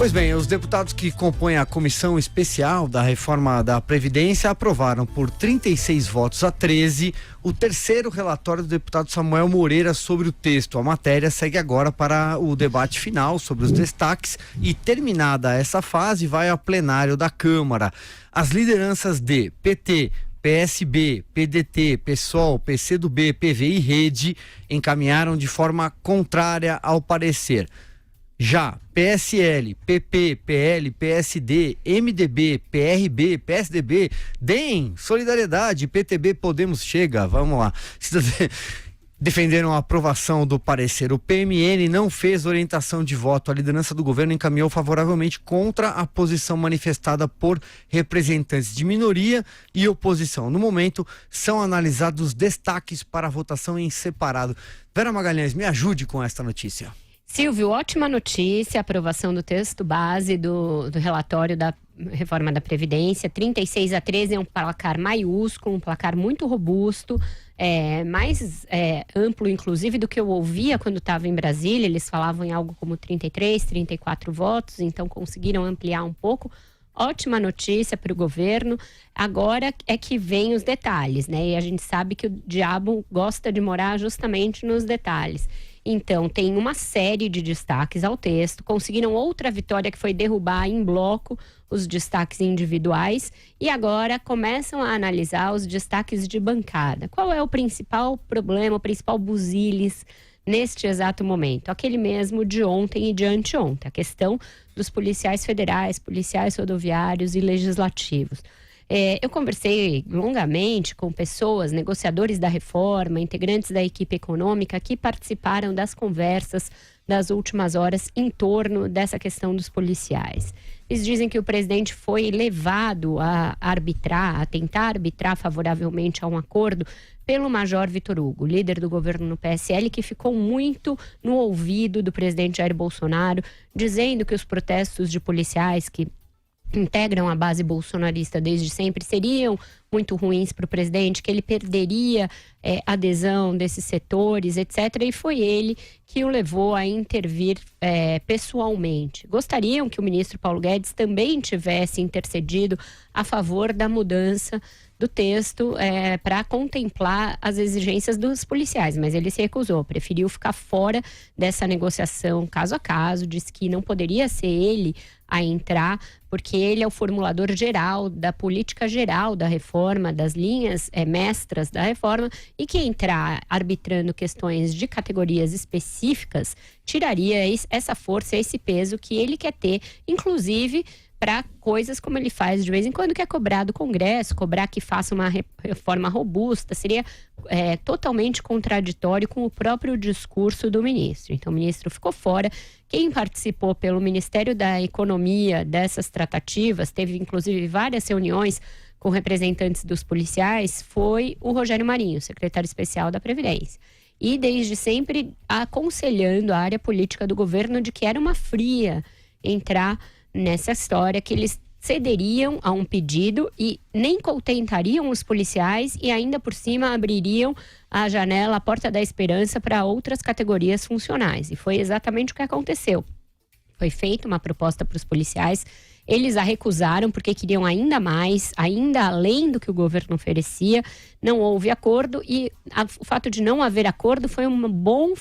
Pois bem, os deputados que compõem a comissão especial da reforma da Previdência aprovaram por 36 votos a 13 o terceiro relatório do deputado Samuel Moreira sobre o texto. A matéria segue agora para o debate final sobre os destaques e, terminada essa fase, vai ao plenário da Câmara. As lideranças de PT, PSB, PDT, PSOL, PCdoB, PV e Rede encaminharam de forma contrária ao parecer. Já PSL, PP, PL, PSD, MDB, PRB, PSDB, DEM, Solidariedade, PTB, Podemos, Chega, vamos lá, defenderam a aprovação do parecer. O PMN não fez orientação de voto. A liderança do governo encaminhou favoravelmente contra a posição manifestada por representantes de minoria e oposição. No momento, são analisados destaques para a votação em separado. Vera Magalhães, me ajude com esta notícia. Silvio, ótima notícia, a aprovação do texto base do relatório da reforma da Previdência. 36-13 é um placar maiúsculo, um placar muito robusto, mais amplo, inclusive, do que eu ouvia quando estava em Brasília. Eles falavam em algo como 33, 34 votos, então conseguiram ampliar um pouco. Ótima notícia para o governo. Agora é que vem os detalhes, né? E a gente sabe que o diabo gosta de morar justamente nos detalhes. Então, tem uma série de destaques ao texto. Conseguiram outra vitória, que foi derrubar em bloco os destaques individuais. E agora começam a analisar os destaques de bancada. Qual é o principal problema, o principal busilis neste exato momento? Aquele mesmo de ontem e de anteontem. A questão dos policiais federais, policiais rodoviários e legislativos. Eu conversei longamente com pessoas, negociadores da reforma, integrantes da equipe econômica que participaram das conversas das últimas horas em torno dessa questão dos policiais. Eles dizem que o presidente foi levado a arbitrar, a tentar arbitrar favoravelmente a um acordo pelo Major Vitor Hugo, líder do governo no PSL, que ficou muito no ouvido do presidente Jair Bolsonaro, dizendo que os protestos de policiais que integram a base bolsonarista desde sempre seriam muito ruins para o presidente, que ele perderia adesão desses setores, etc. E foi ele que o levou a intervir pessoalmente. Gostariam que o ministro Paulo Guedes também tivesse intercedido a favor da mudança do texto para contemplar as exigências dos policiais, mas ele se recusou, preferiu ficar fora dessa negociação caso a caso, disse que não poderia ser ele a entrar, porque ele é o formulador geral da política geral da reforma, das linhas mestras da reforma, e que entrar arbitrando questões de categorias específicas tiraria essa força, esse peso que ele quer ter, inclusive para coisas como ele faz de vez em quando, que é cobrar do Congresso, cobrar que faça uma reforma robusta, seria totalmente contraditório com o próprio discurso do ministro. Então o ministro ficou fora. Quem participou pelo Ministério da Economia dessas tratativas, teve inclusive várias reuniões com representantes dos policiais, foi o Rogério Marinho, secretário especial da Previdência. E desde sempre aconselhando a área política do governo de que era uma fria entrar nessa história, que eles cederiam a um pedido e nem contentariam os policiais e ainda por cima abririam a janela, a porta da esperança para outras categorias funcionais. E foi exatamente o que aconteceu. Foi feita uma proposta para os policiais, eles a recusaram porque queriam ainda mais, ainda além do que o governo oferecia. Não houve acordo e o fato de não haver acordo foi um bom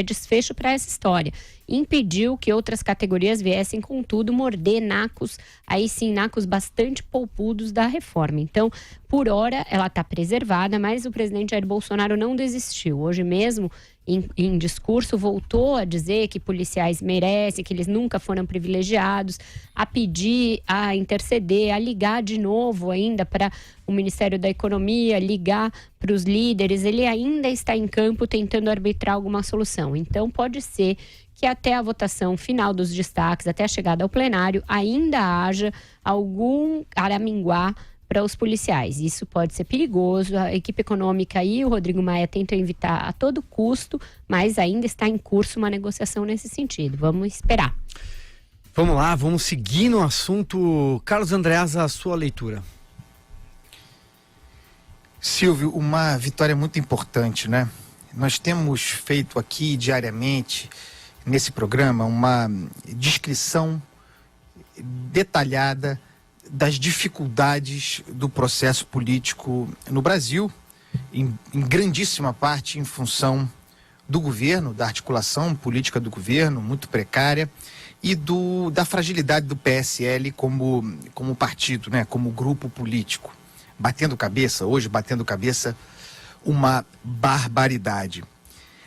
desfecho para essa história. Impediu que outras categorias viessem, contudo, morder nacos, aí sim, nacos bastante polpudos da reforma. Então, por hora, ela está preservada, mas o presidente Jair Bolsonaro não desistiu. Hoje mesmo, em discurso, voltou a dizer que policiais merecem, que eles nunca foram privilegiados, a pedir, a interceder, a ligar de novo ainda para o Ministério da Economia, ligar para os líderes. Ele ainda está em campo tentando arbitrar alguma solução. Então, pode ser que até a votação final dos destaques, até a chegada ao plenário, ainda haja algum araminguá para os policiais. Isso pode ser perigoso. A equipe econômica e o Rodrigo Maia tentam evitar a todo custo, mas ainda está em curso uma negociação nesse sentido. Vamos esperar. Vamos lá, vamos seguir no assunto. Carlos Andreasa, a sua leitura. Silvio, uma vitória muito importante, né? Nós temos feito aqui diariamente nesse programa uma descrição detalhada das dificuldades do processo político no Brasil, em grandíssima parte em função do governo, da articulação política do governo, muito precária, e da fragilidade do PSL como partido, né, como grupo político. Batendo cabeça, uma barbaridade.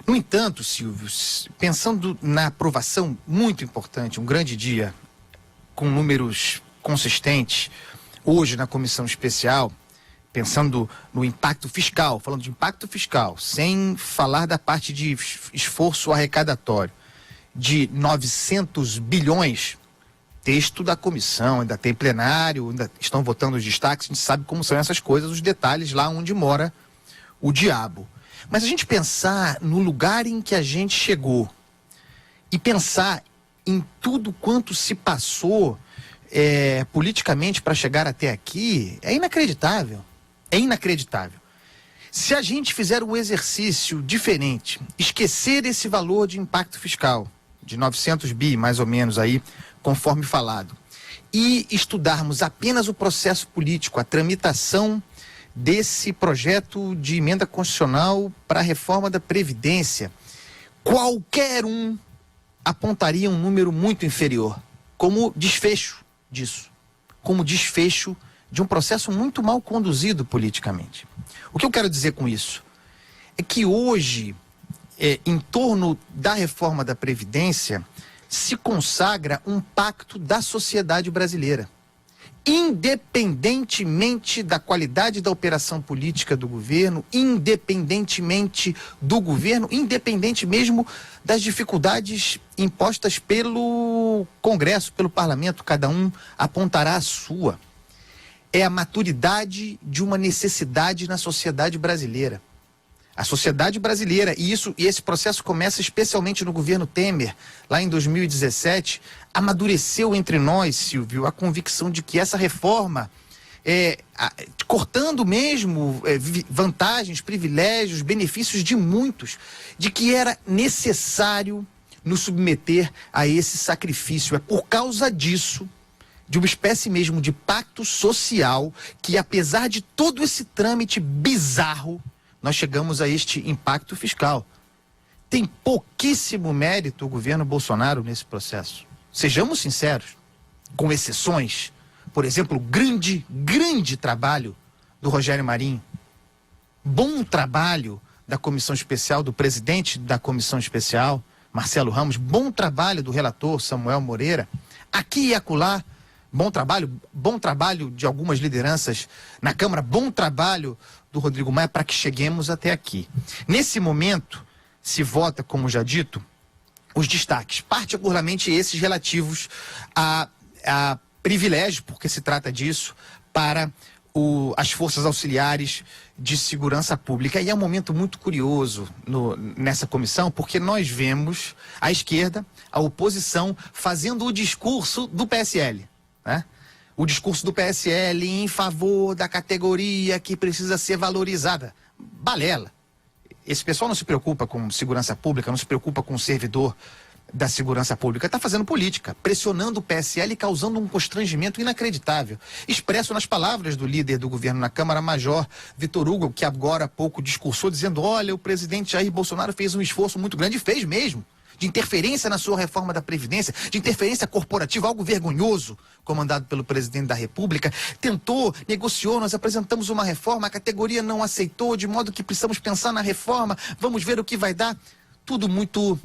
No entanto, Silvio, pensando na aprovação muito importante, um grande dia, com números consistentes, hoje na comissão especial, pensando no impacto fiscal, falando de impacto fiscal, sem falar da parte de esforço arrecadatório, de 900 bilhões, texto da comissão, ainda tem plenário, ainda estão votando os destaques, a gente sabe como são essas coisas, os detalhes lá onde mora o diabo. Mas a gente pensar no lugar em que a gente chegou e pensar em tudo quanto se passou politicamente para chegar até aqui, é inacreditável. É inacreditável. Se a gente fizer um exercício diferente, esquecer esse valor de impacto fiscal, de 900 bi, mais ou menos aí, conforme falado, e estudarmos apenas o processo político, a tramitação desse projeto de emenda constitucional para a reforma da Previdência, qualquer um apontaria um número muito inferior, como desfecho disso, como desfecho de um processo muito mal conduzido politicamente. O que eu quero dizer com isso? É que hoje, em torno da reforma da Previdência, se consagra um pacto da sociedade brasileira. Independentemente da qualidade da operação política do governo, independentemente do governo, independente mesmo das dificuldades impostas pelo Congresso, pelo Parlamento, cada um apontará a sua. É a maturidade de uma necessidade na sociedade brasileira. A sociedade brasileira, e esse processo começa especialmente no governo Temer, lá em 2017, amadureceu entre nós, Silvio, a convicção de que essa reforma, cortando mesmo vantagens, privilégios, benefícios de muitos, de que era necessário nos submeter a esse sacrifício. É por causa disso, de uma espécie mesmo de pacto social, que apesar de todo esse trâmite bizarro, nós chegamos a este impacto fiscal. Tem pouquíssimo mérito o governo Bolsonaro nesse processo. Sejamos sinceros, com exceções. Por exemplo, o grande trabalho do Rogério Marinho. Bom trabalho da comissão especial, do presidente da comissão especial, Marcelo Ramos. Bom trabalho do relator Samuel Moreira. Aqui e acolá, bom trabalho de algumas lideranças na Câmara, bom trabalho do Rodrigo Maia para que cheguemos até aqui. Nesse momento, se vota, como já dito, os destaques, particularmente esses relativos a privilégio, porque se trata disso, para as forças auxiliares de segurança pública. E é um momento muito curioso nessa comissão, porque nós vemos a esquerda, a oposição, fazendo o discurso do PSL, né? O discurso do PSL em favor da categoria que precisa ser valorizada. Balela. Esse pessoal não se preocupa com segurança pública, não se preocupa com o servidor da segurança pública. Está fazendo política, pressionando o PSL e causando um constrangimento inacreditável. Expresso nas palavras do líder do governo na Câmara, Major Vitor Hugo, que agora há pouco discursou, dizendo: olha, o presidente Jair Bolsonaro fez um esforço muito grande, e fez mesmo, de interferência na sua reforma da Previdência, de interferência corporativa, algo vergonhoso, comandado pelo presidente da República. Tentou, negociou, nós apresentamos uma reforma, a categoria não aceitou, de modo que precisamos pensar na reforma, vamos ver o que vai dar. Tudo muito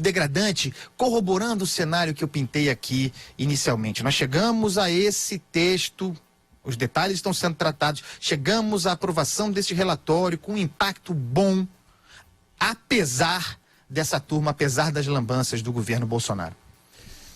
degradante, corroborando o cenário que eu pintei aqui inicialmente. Nós chegamos a esse texto, os detalhes estão sendo tratados, chegamos à aprovação desse relatório com um impacto bom, apesar dessa turma, apesar das lambanças do governo Bolsonaro.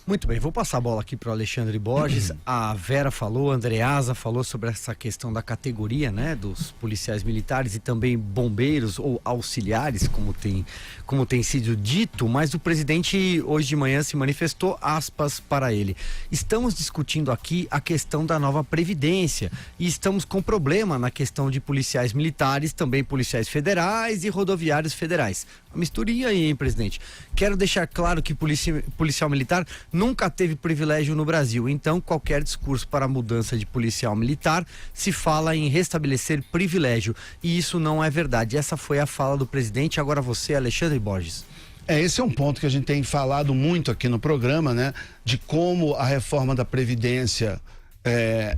Muito bem, vou passar a bola aqui para o Alexandre Borges. A Vera falou, a Andreasa falou sobre essa questão da categoria, né, dos policiais militares e também bombeiros ou auxiliares, como tem sido dito, mas o presidente hoje de manhã se manifestou, aspas para ele: estamos discutindo aqui a questão da nova Previdência e estamos com problema na questão de policiais militares, também policiais federais e rodoviários federais. Uma misturinha aí, hein, presidente? Quero deixar claro que policial militar nunca teve privilégio no Brasil. Então, qualquer discurso para a mudança de policial militar se fala em restabelecer privilégio. E isso não é verdade. Essa foi a fala do presidente. Agora você, Alexandre Borges. Esse é um ponto que a gente tem falado muito aqui no programa, né? De como a reforma da Previdência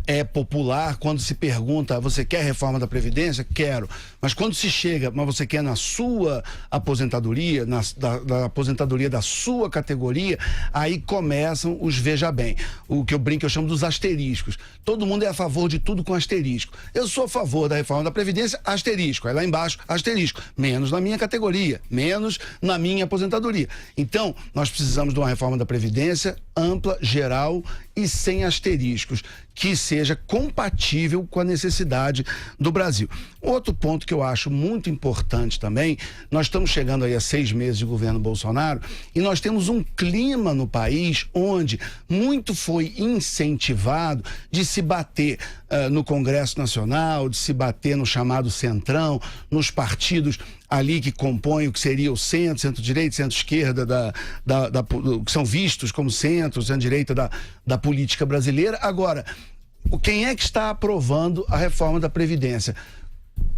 é popular. Quando se pergunta, você quer reforma da Previdência? Quero. Mas quando se chega, mas você quer na sua aposentadoria, da aposentadoria da sua categoria, aí começam os veja bem. O que eu brinco, eu chamo dos asteriscos. Todo mundo é a favor de tudo com asterisco. Eu sou a favor da reforma da Previdência, asterisco. Aí lá embaixo, asterisco. Menos na minha categoria, menos na minha aposentadoria. Então, nós precisamos de uma reforma da Previdência ampla, geral e sem asteriscos, que seja compatível com a necessidade do Brasil. Outro ponto que eu acho muito importante também, nós estamos chegando aí a 6 meses de governo Bolsonaro e nós temos um clima no país onde muito foi incentivado de se bater no Congresso Nacional, de se bater no chamado Centrão, nos partidos ali que compõem o que seria o centro, centro-direita, centro-esquerda, que são vistos como centro, centro-direita da política brasileira. Agora, quem é que está aprovando a reforma da Previdência?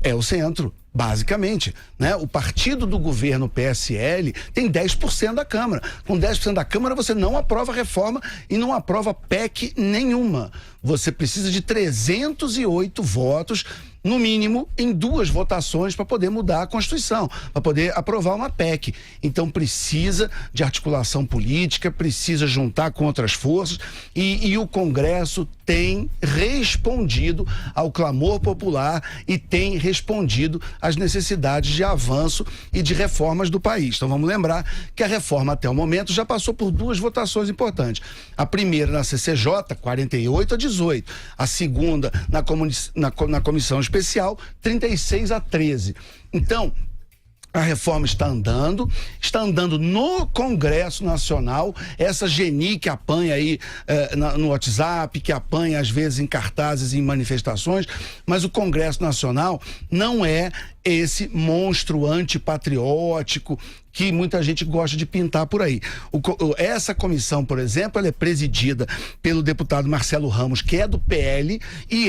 É o centro, basicamente, né? O partido do governo PSL tem 10% da Câmara. Com 10% da Câmara você não aprova reforma e não aprova PEC nenhuma. Você precisa de 308 votos, no mínimo, em 2 votações para poder mudar a Constituição, para poder aprovar uma PEC. Então precisa de articulação política, precisa juntar com outras forças e o Congresso tem respondido ao clamor popular e tem respondido às necessidades de avanço e de reformas do país. Então vamos lembrar que a reforma até o momento já passou por 2 votações importantes. A primeira na CCJ, 48-18. A segunda na comissão especial, 36-13. Então, a reforma está andando no Congresso Nacional, essa Geni que apanha aí no WhatsApp, que apanha às vezes em cartazes e em manifestações, mas o Congresso Nacional não é esse monstro antipatriótico que muita gente gosta de pintar por aí. Essa comissão, por exemplo, ela é presidida pelo deputado Marcelo Ramos, que é do PL, e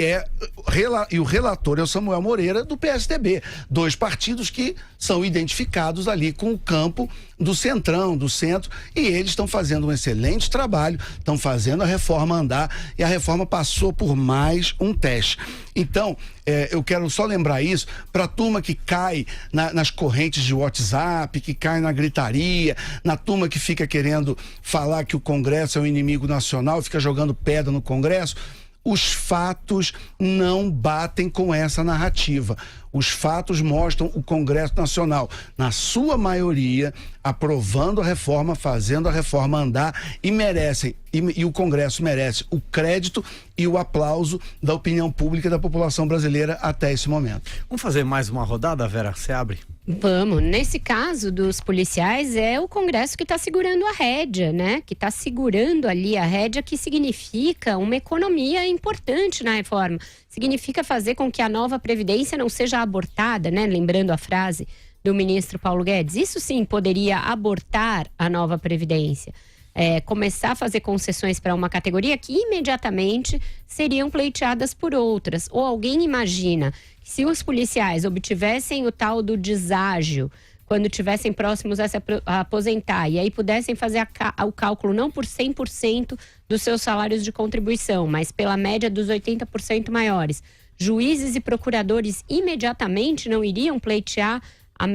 o relator é o Samuel Moreira, do PSDB. 2 partidos que são identificados ali com o campo do centrão, do centro, e eles estão fazendo um excelente trabalho, estão fazendo a reforma andar, e a reforma passou por mais um teste. Então, eu quero só lembrar isso para a turma que cai nas correntes de WhatsApp, que cai na gritaria, na turma que fica querendo falar que o Congresso é um inimigo nacional, fica jogando pedra no Congresso. Os fatos não batem com essa narrativa. Os fatos mostram o Congresso Nacional, na sua maioria, aprovando a reforma, fazendo a reforma andar e o Congresso merece o crédito e o aplauso da opinião pública e da população brasileira até esse momento. Vamos fazer mais uma rodada, Vera? Você abre? Vamos. Nesse caso dos policiais, é o Congresso que está segurando a rédea, né? Que está segurando ali a rédea, que significa uma economia importante na reforma. Significa fazer com que a nova Previdência não seja abortada, né? Lembrando a frase do ministro Paulo Guedes. Isso sim poderia abortar a nova Previdência. Começar a fazer concessões para uma categoria que imediatamente seriam pleiteadas por outras. Ou alguém imagina que se os policiais obtivessem o tal do deságio, quando estivessem próximos a se aposentar, e aí pudessem fazer o cálculo não por 100% dos seus salários de contribuição, mas pela média dos 80% maiores, juízes e procuradores imediatamente não iriam pleitear o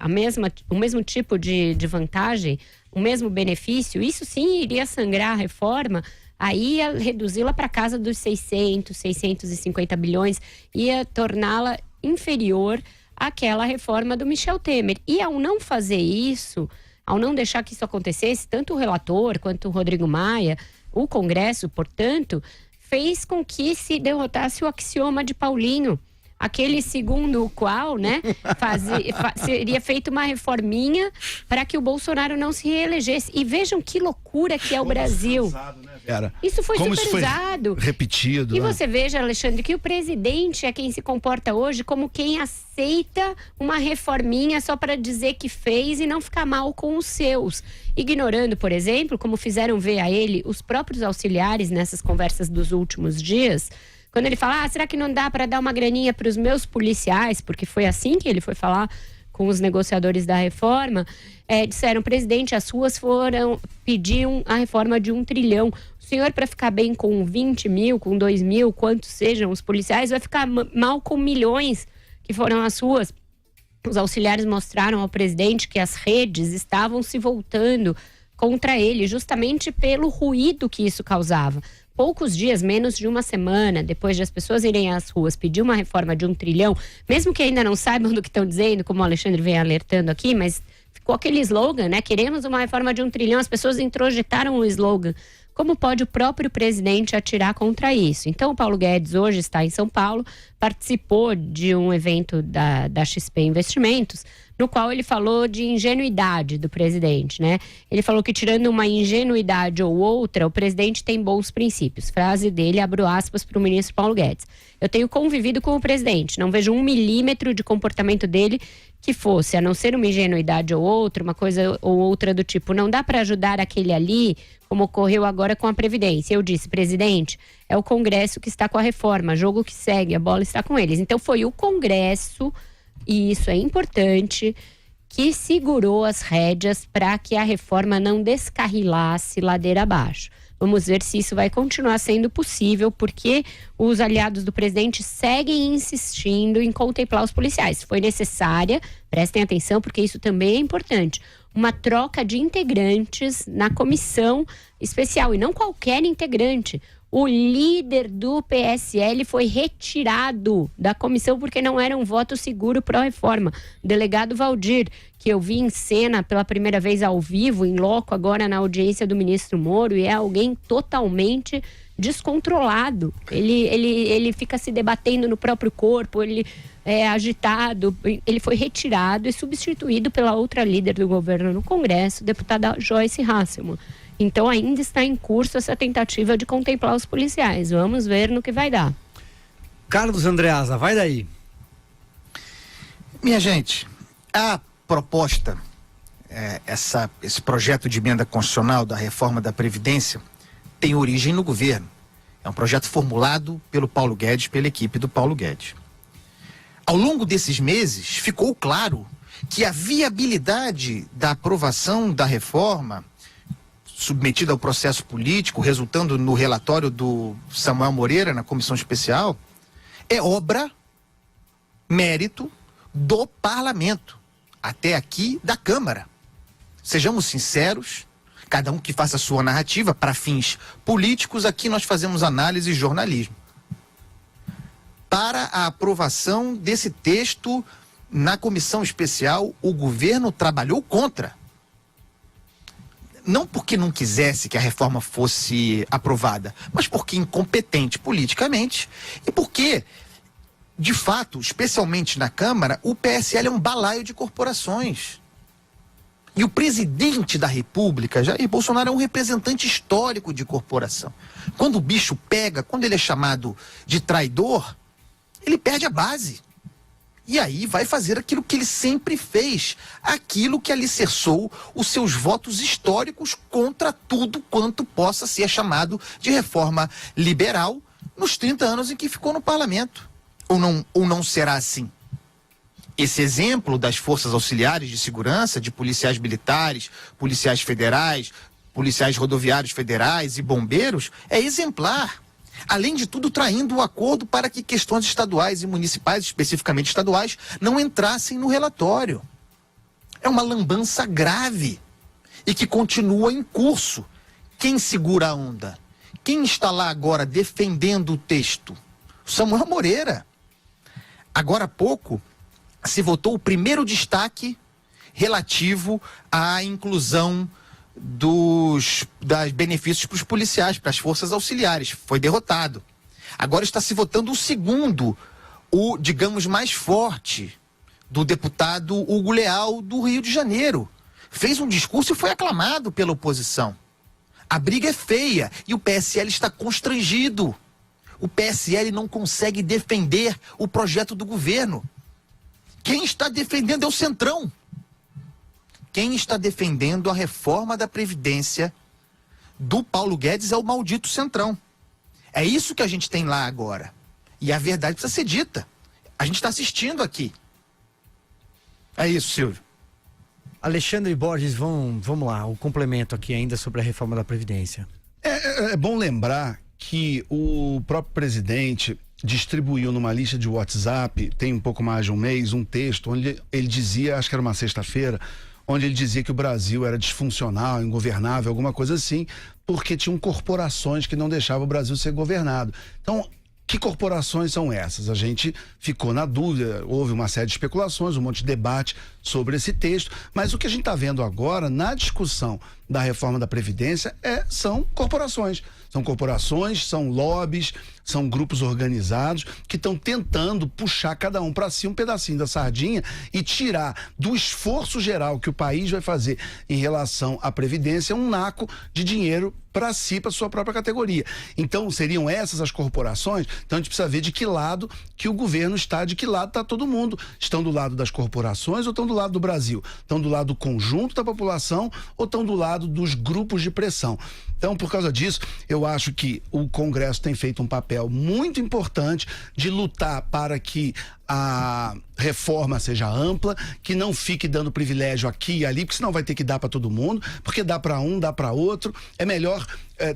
mesmo tipo de vantagem, o mesmo benefício. Isso sim iria sangrar a reforma, aí ia reduzi-la para casa dos 650 bilhões, ia torná-la inferior àquela reforma do Michel Temer. E ao não fazer isso, ao não deixar que isso acontecesse, tanto o relator quanto o Rodrigo Maia, o Congresso, portanto, fez com que se derrotasse o axioma de Paulinho. aquele segundo o qual, né, seria feita uma reforminha para que o Bolsonaro não se reelegesse. E vejam que loucura que é o Brasil. Isso foi super usado. Repetido. E você veja, Alexandre, que o presidente é quem se comporta hoje como quem aceita uma reforminha só para dizer que fez e não ficar mal com os seus. Ignorando, por exemplo, como fizeram ver a ele os próprios auxiliares nessas conversas dos últimos dias, quando ele fala, será que não dá para dar uma graninha para os meus policiais? Porque foi assim que ele foi falar com os negociadores da reforma. Disseram, presidente, as ruas pediam a reforma de 1 trilhão. O senhor, para ficar bem com 20 mil, com 2 mil, quantos sejam os policiais, vai ficar mal com milhões que foram às ruas. Os auxiliares mostraram ao presidente que as redes estavam se voltando contra ele, justamente pelo ruído que isso causava. Poucos dias, menos de uma semana, depois de as pessoas irem às ruas pedir uma reforma de 1 trilhão, mesmo que ainda não saibam do que estão dizendo, como o Alexandre vem alertando aqui, mas ficou aquele slogan, né? Queremos uma reforma de 1 trilhão, as pessoas introjetaram o slogan. Como pode o próprio presidente atirar contra isso? Então, o Paulo Guedes hoje está em São Paulo, participou de um evento da XP Investimentos, no qual ele falou de ingenuidade do presidente, né? Ele falou que, tirando uma ingenuidade ou outra, o presidente tem bons princípios. Frase dele, abro aspas para o ministro Paulo Guedes. Eu tenho convivido com o presidente, não vejo 1 milímetro de comportamento dele que fosse, a não ser uma ingenuidade ou outra, uma coisa ou outra do tipo, não dá para ajudar aquele ali, como ocorreu agora com a Previdência. Eu disse, presidente, é o Congresso que está com a reforma, jogo que segue, a bola está com eles. Então foi o Congresso, e isso é importante, que segurou as rédeas para que a reforma não descarrilasse ladeira abaixo. Vamos ver se isso vai continuar sendo possível, porque os aliados do presidente seguem insistindo em contemplar os policiais. Foi necessária, prestem atenção, porque isso também é importante, uma troca de integrantes na comissão especial, e não qualquer integrante. O líder do PSL foi retirado da comissão porque não era um voto seguro pró-reforma. O delegado Valdir, que eu vi em cena pela primeira vez ao vivo, em loco, agora na audiência do ministro Moro, e é alguém totalmente descontrolado. Ele fica se debatendo no próprio corpo, ele é agitado. Ele foi retirado e substituído pela outra líder do governo no Congresso, deputada Joyce Hasselmann. Então ainda está em curso essa tentativa de contemplar os policiais. Vamos ver no que vai dar. Carlos Andreasa, vai daí. Minha gente, a proposta, esse projeto de emenda constitucional da reforma da Previdência tem origem no governo. É um projeto formulado pelo Paulo Guedes, pela equipe do Paulo Guedes. Ao longo desses meses, ficou claro que a viabilidade da aprovação da reforma submetida ao processo político, resultando no relatório do Samuel Moreira na comissão especial, é obra, mérito do parlamento, até aqui da Câmara. Sejamos sinceros, cada um que faça a sua narrativa para fins políticos, aqui nós fazemos análise e jornalismo. Para a aprovação desse texto na comissão especial, o governo trabalhou contra. Não porque não quisesse que a reforma fosse aprovada, mas porque incompetente politicamente e porque, de fato, especialmente na Câmara, o PSL é um balaio de corporações. E o presidente da República, Jair Bolsonaro, é um representante histórico de corporação. Quando o bicho pega, quando ele é chamado de traidor, ele perde a base. E aí vai fazer aquilo que ele sempre fez, aquilo que alicerçou os seus votos históricos contra tudo quanto possa ser chamado de reforma liberal nos 30 anos em que ficou no parlamento. Ou não será assim? Esse exemplo das forças auxiliares de segurança, de policiais militares, policiais federais, policiais rodoviários federais e bombeiros, é exemplar. Além de tudo, traindo o acordo para que questões estaduais e municipais, especificamente estaduais, não entrassem no relatório. É uma lambança grave e que continua em curso. Quem segura a onda? Quem está lá agora defendendo o texto? Samuel Moreira. Agora há pouco se votou o primeiro destaque relativo à inclusão dos benefícios para os policiais, para as forças auxiliares. Foi derrotado. Agora está se votando o segundo, o, digamos, mais forte do deputado Hugo Leal do Rio de Janeiro. Fez um discurso e foi aclamado pela oposição. A briga é feia e o PSL está constrangido. O PSL não consegue defender o projeto do governo. Quem está defendendo é o Centrão. Quem está defendendo a reforma da Previdência do Paulo Guedes é o maldito Centrão. É isso que a gente tem lá agora. E a verdade precisa ser dita. A gente está assistindo aqui. É isso, Silvio. Alexandre Borges, vamos lá, o complemento aqui ainda sobre a reforma da Previdência. É bom lembrar que o próprio presidente distribuiu numa lista de WhatsApp, tem um pouco mais de um mês, um texto onde ele dizia, acho que era uma sexta-feira, onde ele dizia que o Brasil era disfuncional, ingovernável, alguma coisa assim, porque tinham corporações que não deixavam o Brasil ser governado. Então, que corporações são essas? A gente ficou na dúvida, houve uma série de especulações, um monte de debate sobre esse texto, mas o que a gente está vendo agora na discussão da reforma da Previdência são corporações. São corporações, são lobbies, são grupos organizados que estão tentando puxar cada um para si um pedacinho da sardinha e tirar do esforço geral que o país vai fazer em relação à Previdência um naco de dinheiro para si, para sua própria categoria. Então, seriam essas as corporações? Então, a gente precisa ver de que lado que o governo está, de que lado está todo mundo. Estão do lado das corporações ou estão do lado do Brasil? Estão do lado do conjunto da população ou estão do lado dos grupos de pressão? Então, por causa disso, eu acho que o Congresso tem feito um papel muito importante de lutar para que a reforma seja ampla, que não fique dando privilégio aqui e ali, porque senão vai ter que dar para todo mundo, porque dá para um, dá para outro. É melhor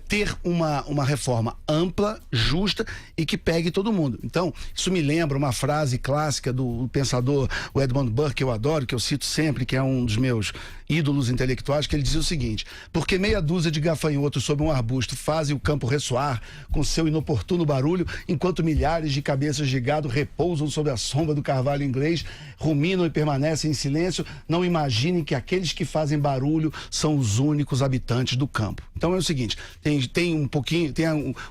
ter uma reforma ampla, justa e que pegue todo mundo. Então, isso me lembra uma frase clássica do pensador o Edmund Burke, que eu adoro, que eu cito sempre, que é um dos meus ídolos intelectuais, que ele dizia o seguinte: porque meia dúzia de gafanhotos sob um arbusto fazem o campo ressoar com seu inoportuno barulho, enquanto milhares de cabeças de gado repousam sob a sombra do carvalho inglês, ruminam e permanecem em silêncio, não imaginem que aqueles que fazem barulho são os únicos habitantes do campo. Então é o seguinte,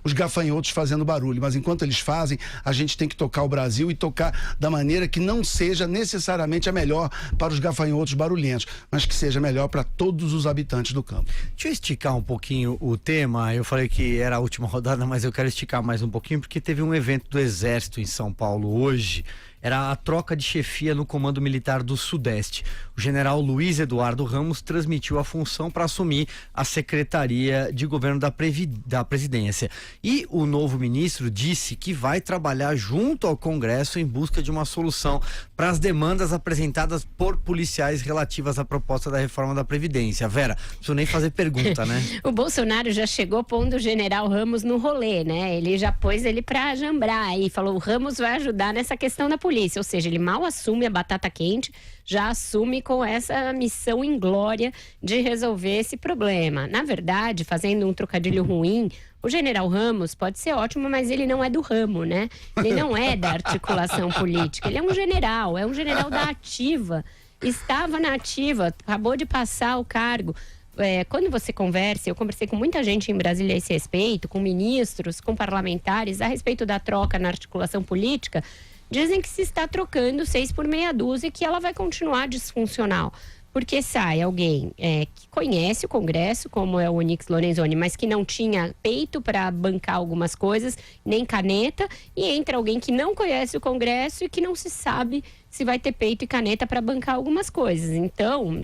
os gafanhotos fazendo barulho, mas enquanto eles fazem, a gente tem que tocar o Brasil e tocar da maneira que não seja necessariamente a melhor para os gafanhotos barulhentos, mas que seja melhor para todos os habitantes do campo. Deixa eu esticar um pouquinho o tema. Eu falei que era a última rodada, mas eu quero esticar mais um pouquinho, porque teve um evento do Exército em São Paulo hoje. Era a troca de chefia no Comando Militar do Sudeste. O general Luiz Eduardo Ramos transmitiu a função para assumir a Secretaria de Governo da Presidência. E o novo ministro disse que vai trabalhar junto ao Congresso em busca de uma solução para as demandas apresentadas por policiais relativas à proposta da reforma da Previdência. Vera, não preciso nem fazer pergunta, né? O Bolsonaro já chegou pondo o general Ramos no rolê, né? Ele já pôs ele para jambrar e falou: o Ramos vai ajudar nessa questão da polícia. Ou seja, ele mal assume a batata quente, já assume com essa missão inglória de resolver esse problema. Na verdade, fazendo um trocadilho ruim, o general Ramos pode ser ótimo, mas ele não é do ramo, né? Ele não é da articulação política. Ele é um general da ativa. Estava na ativa, acabou de passar o cargo. Quando você conversa, eu conversei com muita gente em Brasília a esse respeito, com ministros, com parlamentares, a respeito da troca na articulação política. Dizem que se está trocando 6 por meia dúzia e que ela vai continuar disfuncional. Porque sai alguém que conhece o Congresso, como é o Onyx Lorenzoni, mas que não tinha peito para bancar algumas coisas, nem caneta, e entra alguém que não conhece o Congresso e que não se sabe se vai ter peito e caneta para bancar algumas coisas. Então,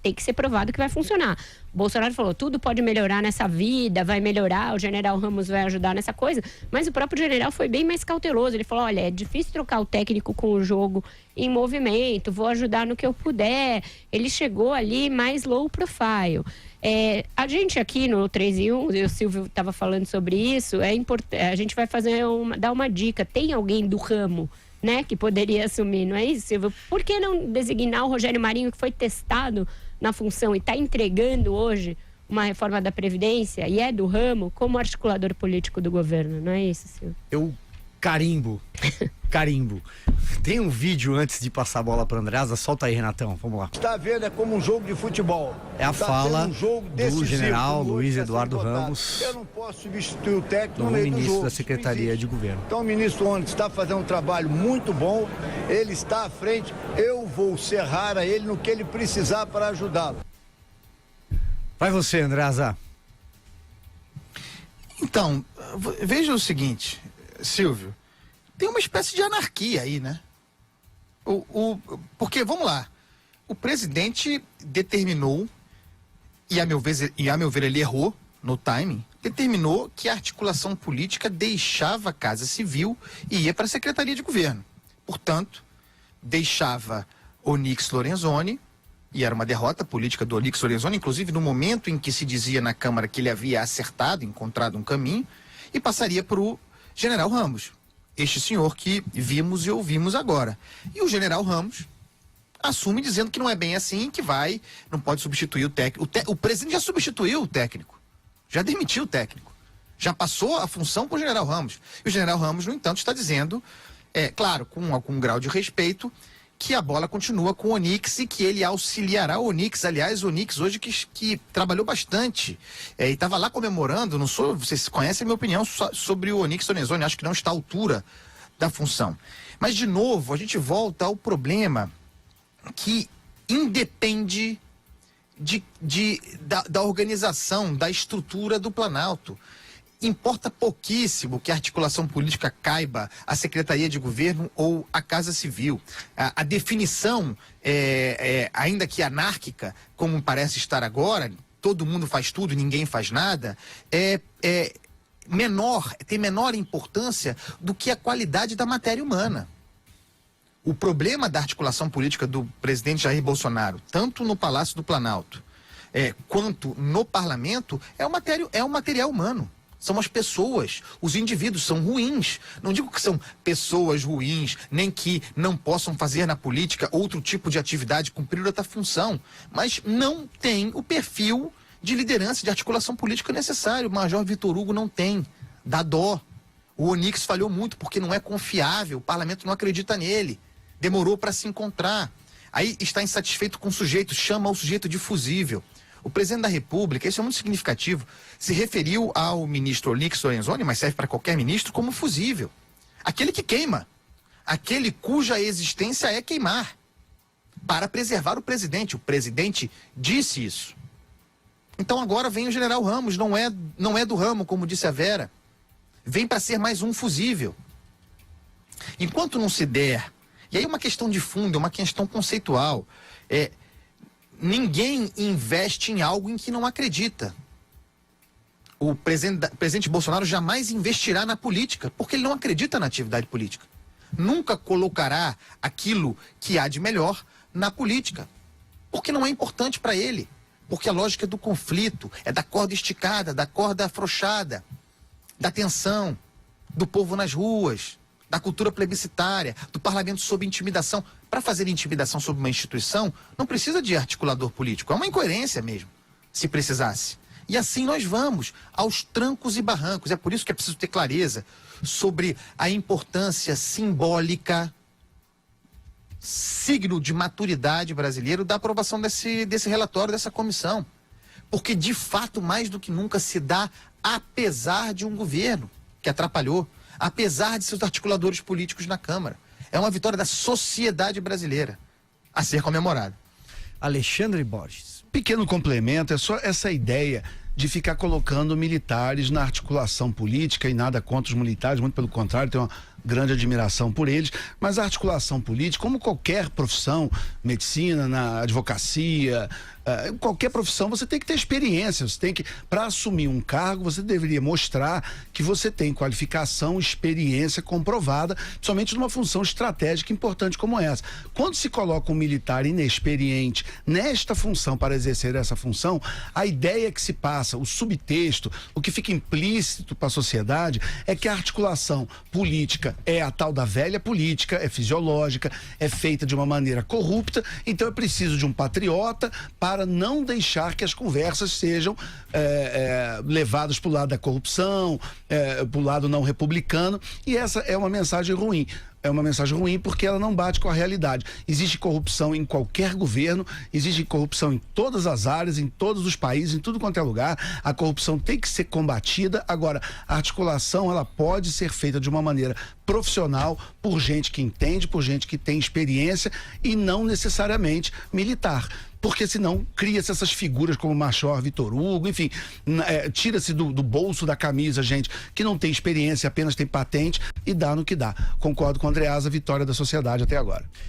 tem que ser provado que vai funcionar. O Bolsonaro falou, tudo pode melhorar nessa vida, vai melhorar, o general Ramos vai ajudar nessa coisa, mas o próprio general foi bem mais cauteloso. Ele falou, olha, é difícil trocar o técnico com o jogo em movimento, vou ajudar no que eu puder. Ele chegou ali mais low profile. A gente aqui no 3 em 1, o Silvio estava falando sobre isso, a gente vai dar uma dica, tem alguém do ramo, né, que poderia assumir, não é isso, Silvio? Por que não designar o Rogério Marinho, que foi testado na função e está entregando hoje uma reforma da Previdência e é do ramo, como articulador político do governo, não é isso, Silvio? Eu Carimbo. Carimbo. Tem um vídeo antes de passar a bola para Andreasa. Solta aí, Renatão. Vamos lá. Está vendo? É como um jogo de futebol. É a fala do general Luiz tá Eduardo Ramos. Eu não posso substituir o técnico No no meio do ministro jogo. da Secretaria de Governo. Então o ministro Onyx está fazendo um trabalho muito bom. Ele está à frente. Eu vou serrar a ele no que ele precisar para ajudá-lo. Vai você, Andreasa. Então, veja o seguinte, Silvio, tem uma espécie de anarquia aí, né? Porque, vamos lá, o presidente determinou, e a meu ver ele errou no timing, determinou que a articulação política deixava a Casa Civil e ia para a Secretaria de Governo. Portanto, deixava Onyx Lorenzoni, e era uma derrota política do Onyx Lorenzoni, inclusive no momento em que se dizia na Câmara que ele havia acertado, encontrado um caminho, e passaria para o general Ramos, este senhor que vimos e ouvimos agora. E o general Ramos assume dizendo que não é bem assim, que não pode substituir o técnico. O presidente já substituiu o técnico, já demitiu o técnico, já passou a função para o general Ramos. E o general Ramos, no entanto, está dizendo, claro, com algum grau de respeito, que a bola continua com o Onyx e que ele auxiliará o Onyx. Aliás, o Onyx hoje que trabalhou bastante e estava lá comemorando. Vocês conhecem a minha opinião sobre o Onyx Lorenzoni, acho que não está à altura da função. Mas, de novo, a gente volta ao problema que independe da organização, da estrutura do Planalto. Importa pouquíssimo que a articulação política caiba à Secretaria de Governo ou à Casa Civil. A definição, ainda que anárquica, como parece estar agora, todo mundo faz tudo e ninguém faz nada, tem menor importância do que a qualidade da matéria humana. O problema da articulação política do presidente Jair Bolsonaro, tanto no Palácio do Planalto quanto no Parlamento, é o material humano. São as pessoas, os indivíduos são ruins. Não digo que são pessoas ruins, nem que não possam fazer na política outro tipo de atividade, cumprir outra função, mas não tem o perfil de liderança, de articulação política necessário. O Major Vitor Hugo não tem, dá dó. O Onyx falhou muito porque não é confiável, o parlamento não acredita nele, demorou para se encontrar. Aí está insatisfeito com o sujeito, chama o sujeito de fusível. O presidente da República, isso é muito significativo, se referiu ao ministro Onyx Lorenzoni, mas serve para qualquer ministro, como fusível. Aquele que queima. Aquele cuja existência é queimar. Para preservar o presidente. O presidente disse isso. Então agora vem o general Ramos, não é do ramo, como disse a Vera. Vem para ser mais um fusível. Enquanto não se der, e aí uma questão de fundo, uma questão conceitual, ninguém investe em algo em que não acredita. O presidente Bolsonaro jamais investirá na política, porque ele não acredita na atividade política. Nunca colocará aquilo que há de melhor na política, porque não é importante para ele. Porque a lógica é do conflito, é da corda esticada, da corda afrouxada, da tensão, do povo nas ruas, da cultura plebiscitária, do parlamento sob intimidação. Para fazer intimidação sobre uma instituição, não precisa de articulador político. É uma incoerência mesmo, se precisasse. E assim nós vamos, aos trancos e barrancos. É por isso que é preciso ter clareza sobre a importância simbólica, signo de maturidade brasileiro, da aprovação desse relatório, dessa comissão. Porque, de fato, mais do que nunca se dá, apesar de um governo que atrapalhou, apesar de seus articuladores políticos na Câmara. É uma vitória da sociedade brasileira a ser comemorada. Alexandre Borges. Pequeno complemento, é só essa ideia de ficar colocando militares na articulação política, e nada contra os militares, muito pelo contrário, tenho uma grande admiração por eles, mas a articulação política, como qualquer profissão, medicina, na advocacia, qualquer profissão, você tem que ter experiência, você tem que, para assumir um cargo, você deveria mostrar que você tem qualificação, experiência comprovada, principalmente numa função estratégica importante como essa. Quando se coloca um militar inexperiente nesta função, para exercer essa função, a ideia que se passa, o subtexto, o que fica implícito para a sociedade, é que a articulação política é a tal da velha política, é fisiológica, é feita de uma maneira corrupta, então é preciso de um patriota para para não deixar que as conversas sejam levadas para o lado da corrupção, para o lado não republicano, e essa é uma mensagem ruim. É uma mensagem ruim porque ela não bate com a realidade. Existe corrupção em qualquer governo, existe corrupção em todas as áreas, em todos os países, em tudo quanto é lugar. A corrupção tem que ser combatida. Agora, a articulação, ela pode ser feita de uma maneira profissional, por gente que entende, por gente que tem experiência e não necessariamente militar. Porque senão cria-se essas figuras como Marchor, Vitor Hugo, enfim, tira-se do bolso da camisa gente que não tem experiência, apenas tem patente e dá no que dá. Concordo com o Andreasa, vitória da sociedade até agora.